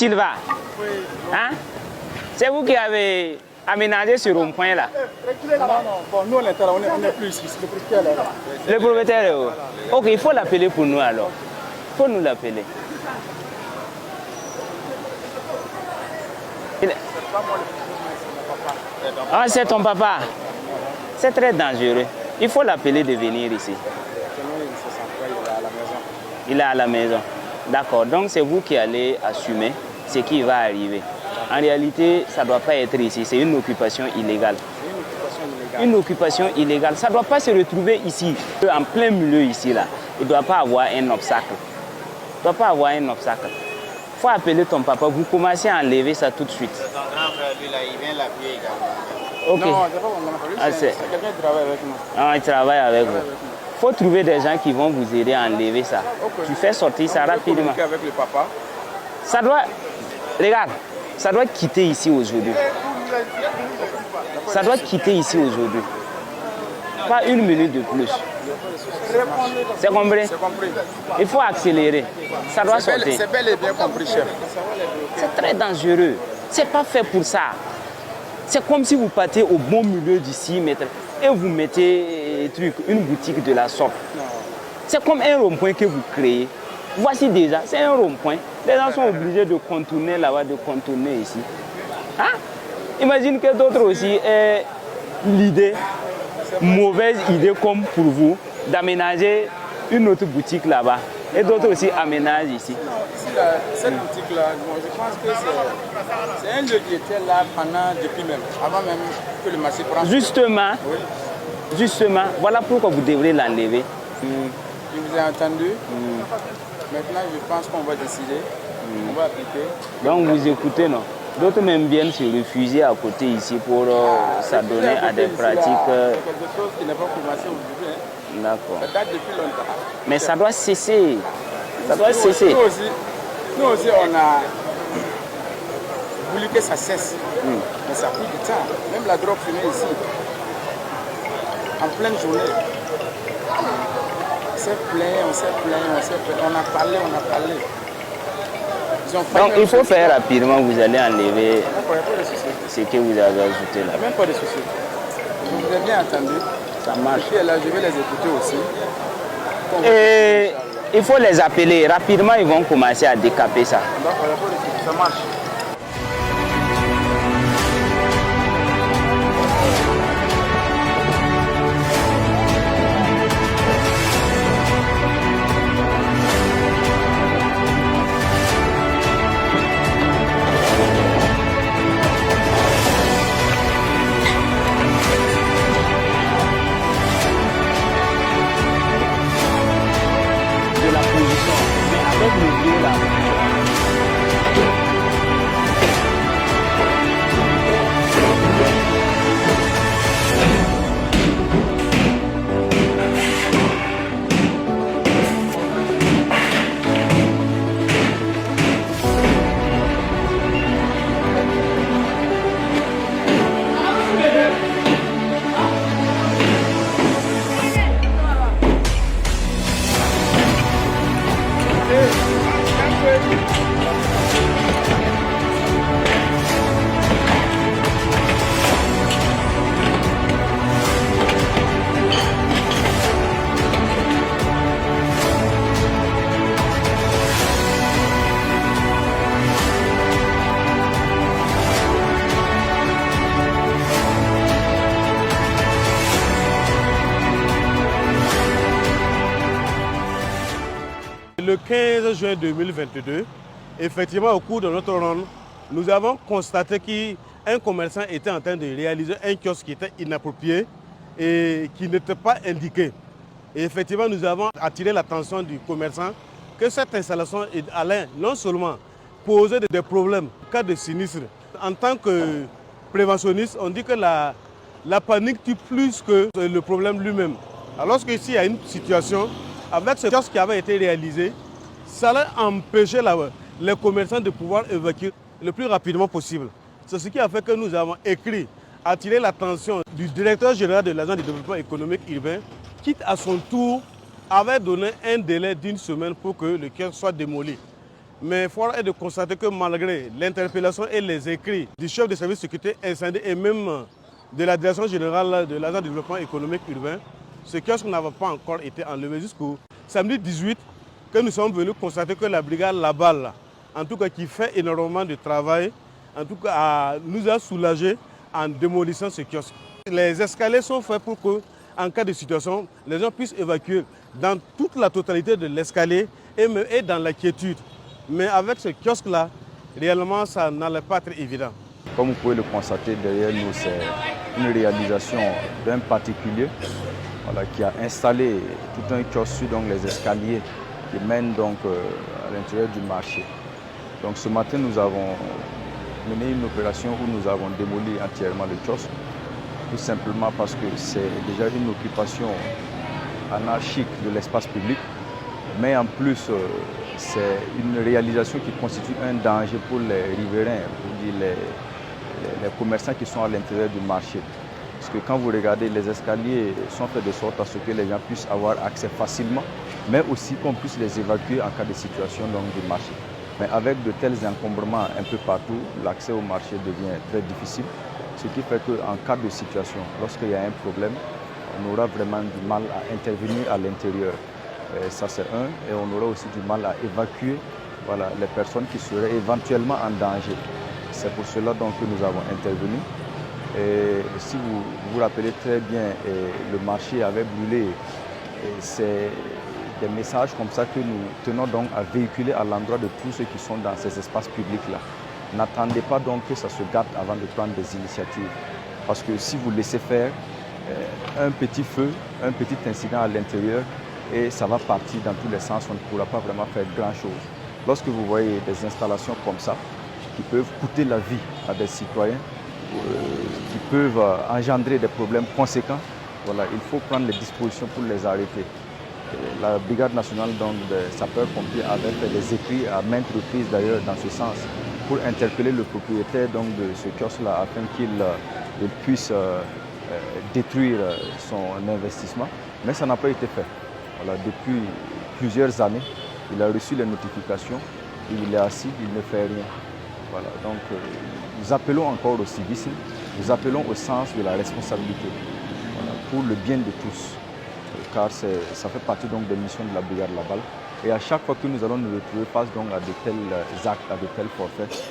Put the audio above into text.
Silva, hein? C'est vous qui avez aménagé ce rond-point là? Non, bon, nous on est plus ici, le propriétaire là. Le propriétaire est où? Ok, il faut l'appeler pour nous alors. Il faut nous l'appeler. Ah, c'est ton papa. C'est très dangereux. Il faut l'appeler de venir ici. Il est à la maison. D'accord, donc c'est vous qui allez assumer ce qui va arriver. En réalité, ça ne doit pas être ici, c'est une occupation illégale. Une occupation illégale, ça ne doit pas se retrouver ici, en plein milieu ici là. Il ne doit pas avoir un obstacle. Il ne doit pas avoir un obstacle. Il faut appeler ton papa, vous commencez à enlever ça tout de suite. Il vient l'appuyer également. Ok. Non, c'est pas mon c'est quelqu'un qui travaille avec nous. Ah, il travaille avec vous. Il faut trouver des gens qui vont vous aider à enlever ça. Okay. Tu fais sortir ça rapidement. Avec le papa. Ça doit, regarde, ça doit quitter ici aujourd'hui. Ça doit quitter ici aujourd'hui. Pas une minute de plus. C'est compris? C'est compris. Il faut accélérer. Ça doit sortir. C'est bel et bien compris, chef. C'est très dangereux. C'est pas fait pour ça. C'est comme si vous partez au bon milieu d'ici et vous mettez une boutique de la sorte. C'est comme un rond-point que vous créez. Voici déjà, c'est un rond-point. Les gens sont obligés de contourner là-bas, de contourner ici. Hein? Imagine que d'autres aussi aient l'idée, mauvaise idée comme pour vous, d'aménager une autre boutique là-bas. Et d'autres aussi aménagent ici. Cette boutique-là, je pense que c'est un lieu qui était là depuis même, avant même que le marché prenne. Justement, oui. Justement, voilà pourquoi vous devrez l'enlever. Je vous ai entendu. Maintenant, je pense qu'on va décider. On va appliquer. Donc vous écoutez, non? D'autres même viennent se refuser à côté ici pour s'adonner à des pratiques. Quelque chose qui n'a pas commencé aujourd'hui. D'accord. Ça date depuis longtemps. Mais ça doit cesser. Ça doit cesser. Nous aussi, on a voulu que ça cesse. Mais ça a pris du temps. Même la drogue fumée ici, en pleine journée. On s'est plaint, on a parlé. Donc il faut faire rapidement, vous allez enlever ce que vous avez ajouté là. Il n'y a même pas de souci. Vous avez bien entendu. Ça marche. Et puis là, je vais les écouter aussi. Et il faut les appeler. Rapidement, ils vont commencer à décaper ça. Ça marche. Le 15 juin 2022, effectivement, au cours de notre ronde, nous avons constaté qu'un commerçant était en train de réaliser un kiosque qui était inapproprié et qui n'était pas indiqué. Et effectivement, nous avons attiré l'attention du commerçant que cette installation allait non seulement poser des problèmes en cas de sinistre. En tant que préventionniste, on dit que la panique tue plus que le problème lui-même. Alors qu'ici, il y a une situation, avec ce kiosque qui avait été réalisé, ça allait empêcher les commerçants de pouvoir évacuer le plus rapidement possible. C'est ce qui a fait que nous avons écrit, attiré l'attention du directeur général de l'Agence de développement économique urbain, qui à son tour avait donné un délai d'1 semaine pour que le kiosque soit démoli. Mais fort est de constater que malgré l'interpellation et les écrits du chef de service de sécurité incendie et même de la direction générale de l'agence de développement économique urbain, ce kiosque n'avait pas encore été enlevé jusqu'au samedi 18 que nous sommes venus constater que la brigade Laballe, en tout cas qui fait énormément de travail, en tout cas nous a soulagés en démolissant ce kiosque. Les escaliers sont faits pour que, en cas de situation, les gens puissent évacuer dans toute la totalité de l'escalier et dans la quiétude. Mais avec ce kiosque-là, réellement, ça n'allait pas être évident. Comme vous pouvez le constater derrière nous, c'est une réalisation d'un particulier qui a installé tout un kiosque sur les escaliers qui mènent donc, à l'intérieur du marché. Donc ce matin, nous avons mené une opération où nous avons démoli entièrement le kiosque, tout simplement parce que c'est déjà une occupation anarchique de l'espace public, mais en plus, c'est une réalisation qui constitue un danger pour les riverains, pour dire les commerçants qui sont à l'intérieur du marché. Parce que quand vous regardez, les escaliers sont faits de sorte à ce que les gens puissent avoir accès facilement, mais aussi qu'on puisse les évacuer en cas de situation du marché. Mais avec de tels encombrements un peu partout, l'accès au marché devient très difficile, ce qui fait qu'en cas de situation, lorsqu'il y a un problème, on aura vraiment du mal à intervenir à l'intérieur. Ça c'est un, et on aura aussi du mal à évacuer les personnes qui seraient éventuellement en danger. C'est pour cela donc que nous avons intervenu. Et si vous vous rappelez très bien, le marché avait brûlé. C'est des messages comme ça que nous tenons donc à véhiculer à l'endroit de tous ceux qui sont dans ces espaces publics-là. N'attendez pas donc que ça se gâte avant de prendre des initiatives. Parce que si vous laissez faire un petit feu, un petit incident à l'intérieur, et ça va partir dans tous les sens, on ne pourra pas vraiment faire grand-chose. Lorsque vous voyez des installations comme ça, qui peuvent coûter la vie à des citoyens, qui peuvent engendrer des problèmes conséquents, il faut prendre les dispositions pour les arrêter. Et la Brigade nationale des sapeurs-pompiers avait fait des écrits à maintes reprises d'ailleurs dans ce sens, pour interpeller le propriétaire de ce kiosque-là afin qu'il puisse détruire son investissement. Mais ça n'a pas été fait. Depuis plusieurs années, il a reçu les notifications, il est assis, il ne fait rien. Donc nous appelons encore au civisme, nous appelons au sens de la responsabilité pour le bien de tous, car ça fait partie des missions de la brigade Laballe. Et à chaque fois que nous allons nous retrouver face à de tels actes, à de tels forfaits,